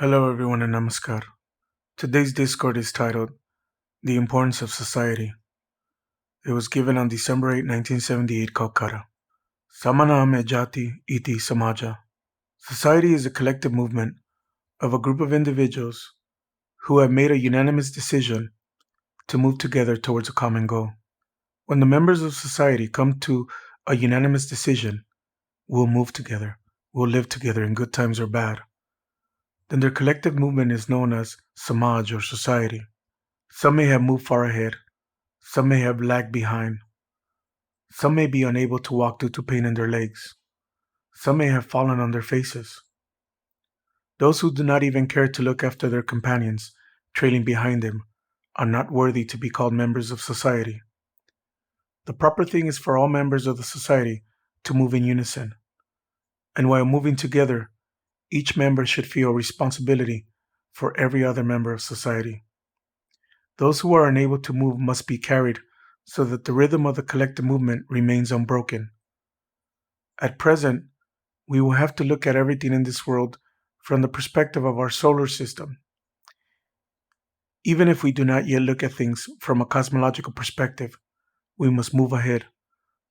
Hello, everyone, and namaskar. Today's Discord is titled The Importance of Society. It was given on December 8, 1978, Calcutta. Samanam e jati iti samaja. Society is a collective movement of a group of individuals who have made a unanimous decision to move together towards a common goal. When the members of society come to a unanimous decision, we'll move together, we'll live together in good times or bad, then their collective movement is known as samaj or society. Some may have moved far ahead, some may have lagged behind, some may be unable to walk due to pain in their legs, some may have fallen on their faces. Those who do not even care to look after their companions, trailing behind them, are not worthy to be called members of society. The proper thing is for all members of the society to move in unison, and while moving together, each member should feel responsibility for every other member of society. Those who are unable to move must be carried so that the rhythm of the collective movement remains unbroken. At present, we will have to look at everything in this world from the perspective of our solar system. Even if we do not yet look at things from a cosmological perspective, we must move ahead,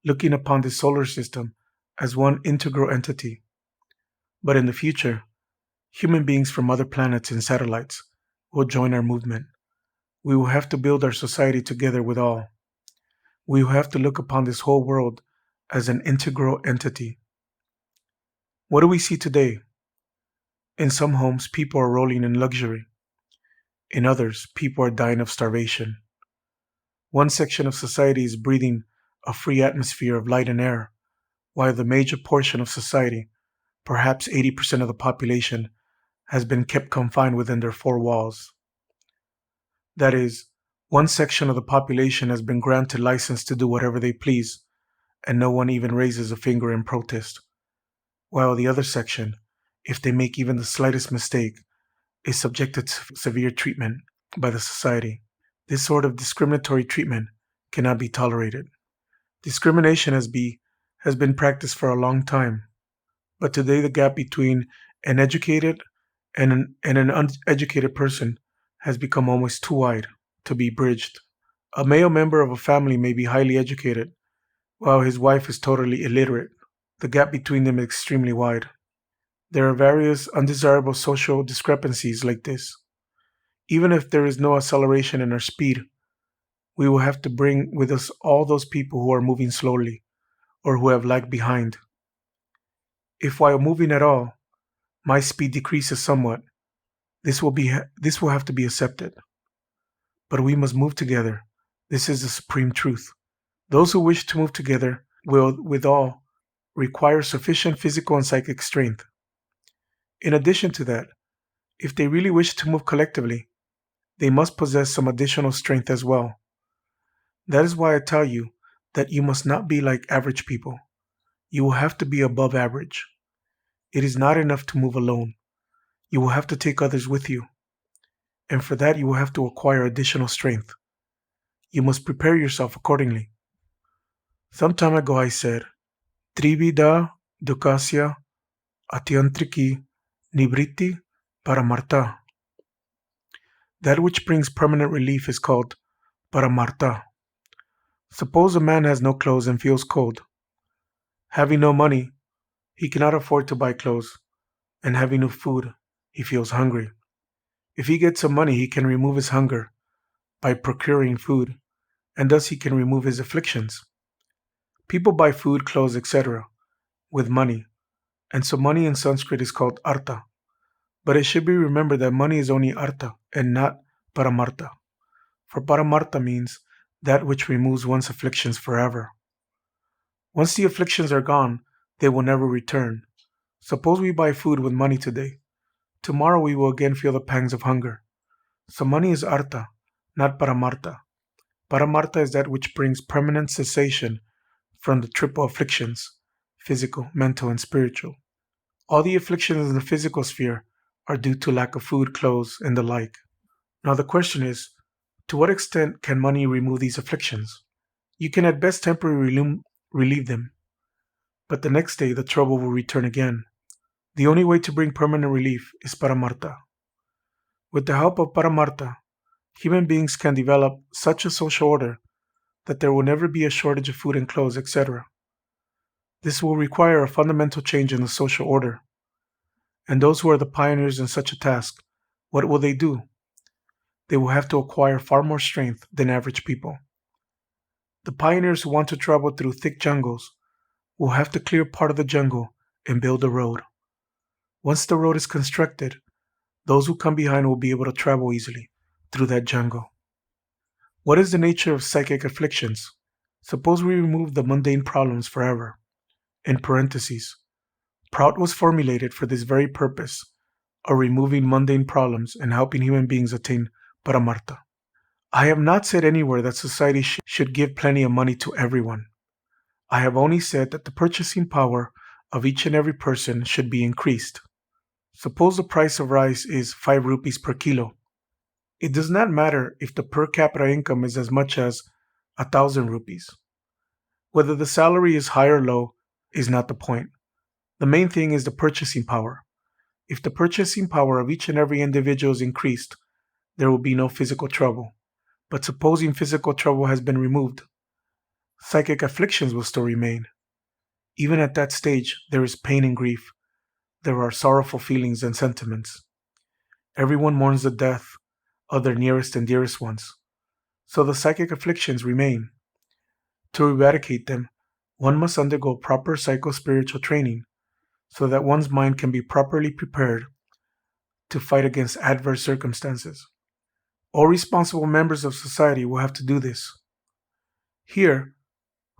looking upon the solar system as one integral entity. But in the future, human beings from other planets and satellites will join our movement. We will have to build our society together with all. We will have to look upon this whole world as an integral entity. What do we see today? In some homes, people are rolling in luxury. In others, people are dying of starvation. One section of society is breathing a free atmosphere of light and air, while the major portion of society, perhaps 80% of the population, has been kept confined within their four walls. That is, one section of the population has been granted license to do whatever they please, and no one even raises a finger in protest, while the other section, if they make even the slightest mistake, is subjected to severe treatment by the society. This sort of discriminatory treatment cannot be tolerated. Discrimination has been practiced for a long time, but today the gap between an educated and an uneducated person has become almost too wide to be bridged. A male member of a family may be highly educated, while his wife is totally illiterate. The gap between them is extremely wide. There are various undesirable social discrepancies like this. Even if there is no acceleration in our speed, we will have to bring with us all those people who are moving slowly or who have lagged behind. If while moving at all, my speed decreases somewhat, this will have to be accepted. But we must move together. This is the supreme truth. Those who wish to move together will, withal, require sufficient physical and psychic strength. In addition to that, if they really wish to move collectively, they must possess some additional strength as well. That is why I tell you that you must not be like average people. You will have to be above average. It is not enough to move alone. You will have to take others with you. And for that, you will have to acquire additional strength. You must prepare yourself accordingly. Some time ago I said, Trivida dukasya atyantriki nibriti paramarta. That which brings permanent relief is called paramarta. Suppose a man has no clothes and feels cold. Having no money, he cannot afford to buy clothes, and having no food, he feels hungry. If he gets some money, he can remove his hunger by procuring food, and thus he can remove his afflictions. People buy food, clothes, etc. with money, and so money in Sanskrit is called artha. But it should be remembered that money is only artha and not paramartha. For paramartha means that which removes one's afflictions forever. Once the afflictions are gone, they will never return. Suppose we buy food with money today. Tomorrow we will again feel the pangs of hunger. So money is artha, not paramartha. Paramartha is that which brings permanent cessation from the triple afflictions, physical, mental, and spiritual. All the afflictions in the physical sphere are due to lack of food, clothes, and the like. Now the question is, to what extent can money remove these afflictions? You can at best temporarily relieve them, but the next day the trouble will return again. The only way to bring permanent relief is paramartha. With the help of Paramartha, human beings can develop such a social order that there will never be a shortage of food and clothes, etc. This will require a fundamental change in the social order. And those who are the pioneers in such a task, what will they do? They will have to acquire far more strength than average people. The pioneers who want to travel through thick jungles will have to clear part of the jungle and build a road. Once the road is constructed, those who come behind will be able to travel easily through that jungle. What is the nature of psychic afflictions? Suppose we remove the mundane problems forever. In parentheses, Prout was formulated for this very purpose of removing mundane problems and helping human beings attain Paramartha. I have not said anywhere that society should give plenty of money to everyone. I have only said that the purchasing power of each and every person should be increased. Suppose the price of rice is 5 rupees per kilo. It does not matter if the per capita income is as much as 1,000 rupees. Whether the salary is high or low is not the point. The main thing is the purchasing power. If the purchasing power of each and every individual is increased, there will be no physical trouble. But supposing physical trouble has been removed, psychic afflictions will still remain. Even at that stage, there is pain and grief. There are sorrowful feelings and sentiments. Everyone mourns the death of their nearest and dearest ones. So the psychic afflictions remain. To eradicate them, one must undergo proper psycho-spiritual training so that one's mind can be properly prepared to fight against adverse circumstances. All responsible members of society will have to do this. Here,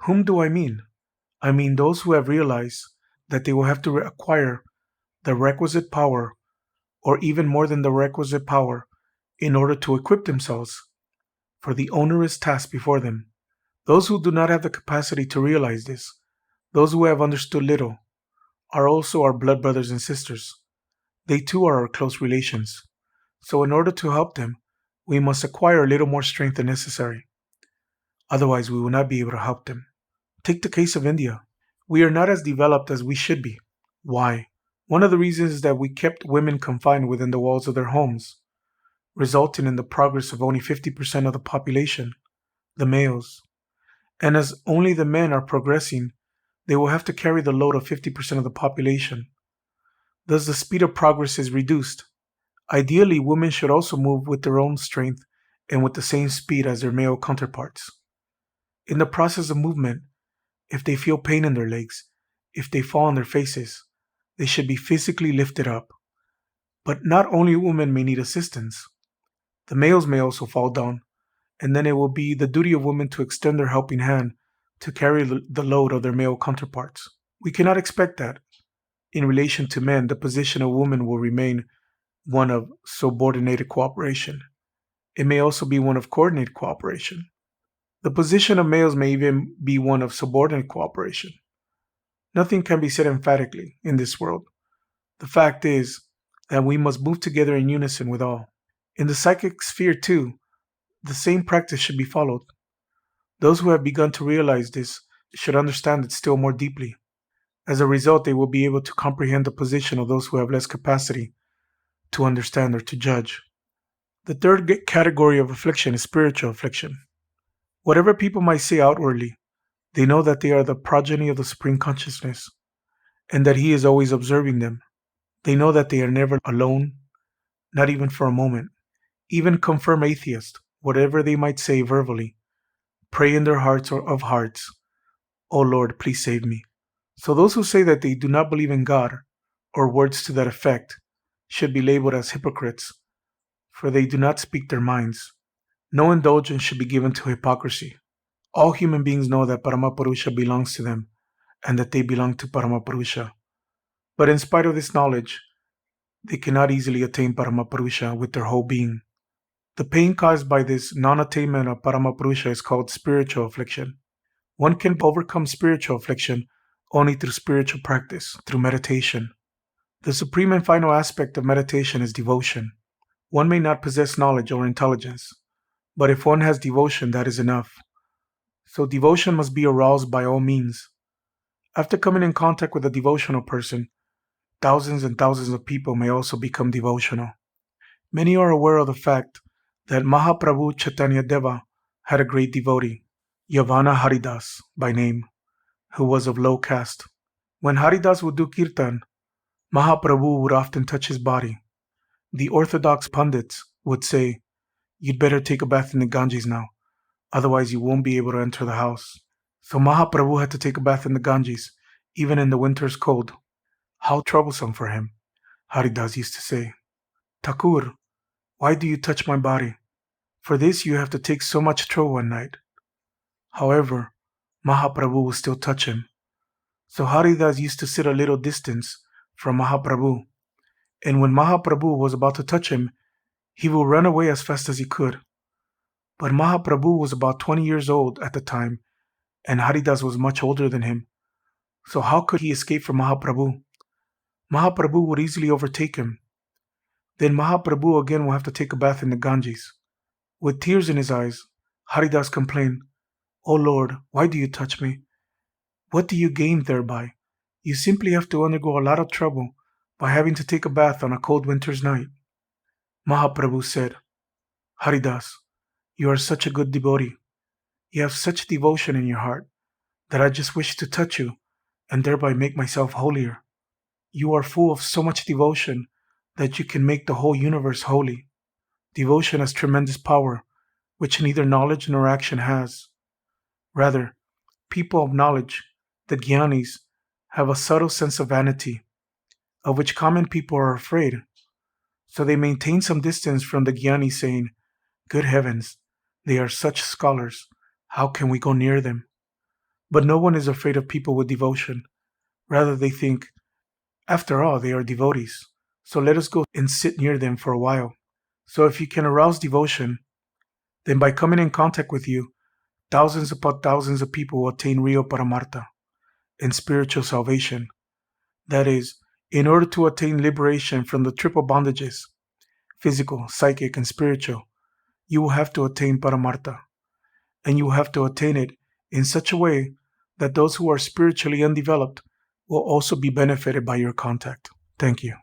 whom do I mean? I mean those who have realized that they will have to acquire the requisite power, or even more than the requisite power, in order to equip themselves for the onerous task before them. Those who do not have the capacity to realize this, those who have understood little, are also our blood brothers and sisters. They too are our close relations. So in order to help them, we must acquire a little more strength than necessary. Otherwise, we will not be able to help them. Take the case of India. We are not as developed as we should be. Why? One of the reasons is that we kept women confined within the walls of their homes, resulting in the progress of only 50% of the population, the males. And as only the men are progressing, they will have to carry the load of 50% of the population. Thus, the speed of progress is reduced. Ideally, women should also move with their own strength and with the same speed as their male counterparts. In the process of movement, if they feel pain in their legs, if they fall on their faces, they should be physically lifted up. But not only women may need assistance. The males may also fall down, and then it will be the duty of women to extend their helping hand to carry the load of their male counterparts. We cannot expect that. In relation to men, the position of women will remain one of subordinated cooperation. It may also be one of coordinated cooperation. The position of males may even be one of subordinate cooperation. Nothing can be said emphatically in this world. The fact is that we must move together in unison with all. In the psychic sphere, too, the same practice should be followed. Those who have begun to realize this should understand it still more deeply. As a result, they will be able to comprehend the position of those who have less capacity to understand or to judge. The third category of affliction is spiritual affliction. Whatever people might say outwardly, they know that they are the progeny of the Supreme Consciousness and that He is always observing them. They know that they are never alone, not even for a moment. Even confirmed atheists, whatever they might say verbally, pray in their hearts or of hearts, "O Lord, please save me." So those who say that they do not believe in God, or words to that effect, should be labeled as hypocrites, for they do not speak their minds. No indulgence should be given to hypocrisy. All human beings know that Paramapurusha belongs to them, and that they belong to Paramapurusha. But in spite of this knowledge, they cannot easily attain Paramapurusha with their whole being. The pain caused by this non-attainment of Paramapurusha is called spiritual affliction. One can overcome spiritual affliction only through spiritual practice, through meditation. The supreme and final aspect of meditation is devotion. One may not possess knowledge or intelligence, but if one has devotion, that is enough. So devotion must be aroused by all means. After coming in contact with a devotional person, thousands and thousands of people may also become devotional. Many are aware of the fact that Mahaprabhu Chaitanya Deva had a great devotee, Yavana Haridas by name, who was of low caste. When Haridas would do kirtan, Mahaprabhu would often touch his body. The orthodox pundits would say, "You'd better take a bath in the Ganges now, otherwise you won't be able to enter the house." So Mahaprabhu had to take a bath in the Ganges, even in the winter's cold. How troublesome for him, Haridas used to say. "Thakur, why do you touch my body? For this you have to take so much trouble one night." However, Mahaprabhu would still touch him. So Haridas used to sit a little distance from Mahaprabhu, and when Mahaprabhu was about to touch him, he would run away as fast as he could. But Mahaprabhu was about 20 years old at the time, and Haridas was much older than him. So how could he escape from Mahaprabhu? Mahaprabhu would easily overtake him. Then Mahaprabhu again will have to take a bath in the Ganges. With tears in his eyes, Haridas complained, "O Lord, why do you touch me? What do you gain thereby? You simply have to undergo a lot of trouble by having to take a bath on a cold winter's night." Mahaprabhu said, "Haridas, you are such a good devotee. You have such devotion in your heart that I just wish to touch you and thereby make myself holier. You are full of so much devotion that you can make the whole universe holy. Devotion has tremendous power, which neither knowledge nor action has. Rather, people of knowledge, the Gyanis, have a subtle sense of vanity, of which common people are afraid. So they maintain some distance from the Gyanis, saying, 'Good heavens, they are such scholars. How can we go near them?' But no one is afraid of people with devotion. Rather, they think, 'After all, they are devotees, so let us go and sit near them for a while.' So if you can arouse devotion, then by coming in contact with you, thousands upon thousands of people will attain real paramartha and spiritual salvation. That is, in order to attain liberation from the triple bondages, physical, psychic, and spiritual, you will have to attain paramartha. And you will have to attain it in such a way that those who are spiritually undeveloped will also be benefited by your contact." Thank you.